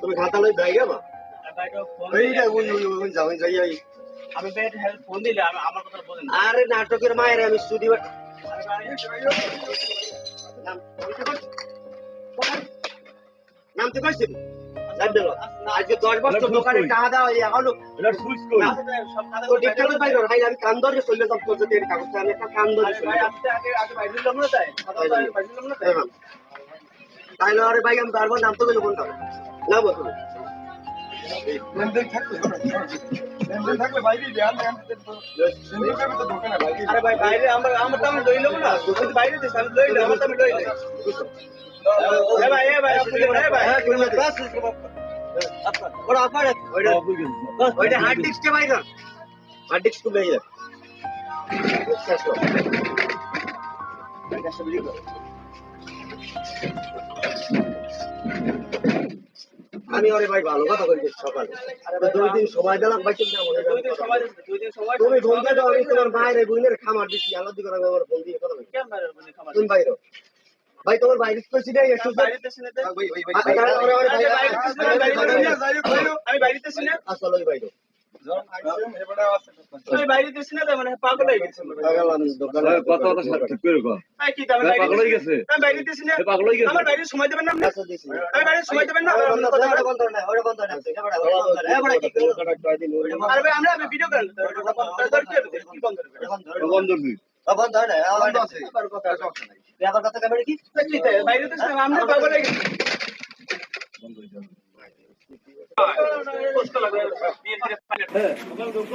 তুমি খাতা লই ভাই যাবা এইটা ওই যাও যাই আই আমি বেড হেল্প ফোন দিলে আমার কথা বলেন আরে নাটকের মায়ের আমি স্টুডিও নামতে পারছি আজকে 10 বছর দোকানে টাকা দাও এই এখনো এটা সুইচ করি তো ডিক্টেটর ভাই ভাই আমি কান ধরে চলে যাব তো যদি কাগজটা আমি একটা কান ধরে ভাই আপনি আগে বাইরে দিলাম না তাই বাইরে দিলাম না তাই তাই না আরে ভাই আমি বারবার নাম তো বলে কোনটা না বলতো লেনদেন থাকলে বাইরে দেন লেনদেন তো দোকানে বাইরে আরে ভাই বাইরে আমার তো আমি লইলাম না যদি বাইরে দিস আমি লইলাম আমার তো আমি লইলাম এ ভাই আপনি ভাই হ্যাঁ তুমি বাস ওরা আপনার ওইটা হার্ড ডিস্কটা ভাই না হার্ড ডিস্ক তুলে যা আমি ওরে ভাই ভালো কথা বলি সকালে দুই দিন সময় দিলাম ভাই চিন্তা মনে দুই দিন সময় তুমি ফোন দিয়ে দাও আমি তোমার মায়ের বুইনের খামার দিছি আলাদা দিকে আমার ফোন দিয়ে কথা বলি কেন বাইরে বলে খামার তুমি বাইরে ভাই তোমার বাইরে কইছি না একটু বাইরে দিছেন না আমি বাইরে দিছি না আসলে ওই বাইরে আমি বাইরে দিছি না মানে পাগল হয়ে গেছে পাগলাম দোকানে কথা ঠিক করে কর ভাই কি দাম পাগল হয়ে গেছে আমি বাইরে দিছি না পাগল হয়ে গেছে আমার বাইরে সময় দেবেন না কাছে দিছি আমি বাইরে সময় দেবেন না বন্ধ না ওরে বন্ধ না এ বড় কি আরে ভাই আমরা ভিডিও করেন কি বন্ধ করবে বন্ধ দিই বন্ধ না বন্ধ আছে ব্যাপার কথা কেমন কি বাইরে দিছি না আমরা পাগল হয়ে গেছি কষ্ট লাগে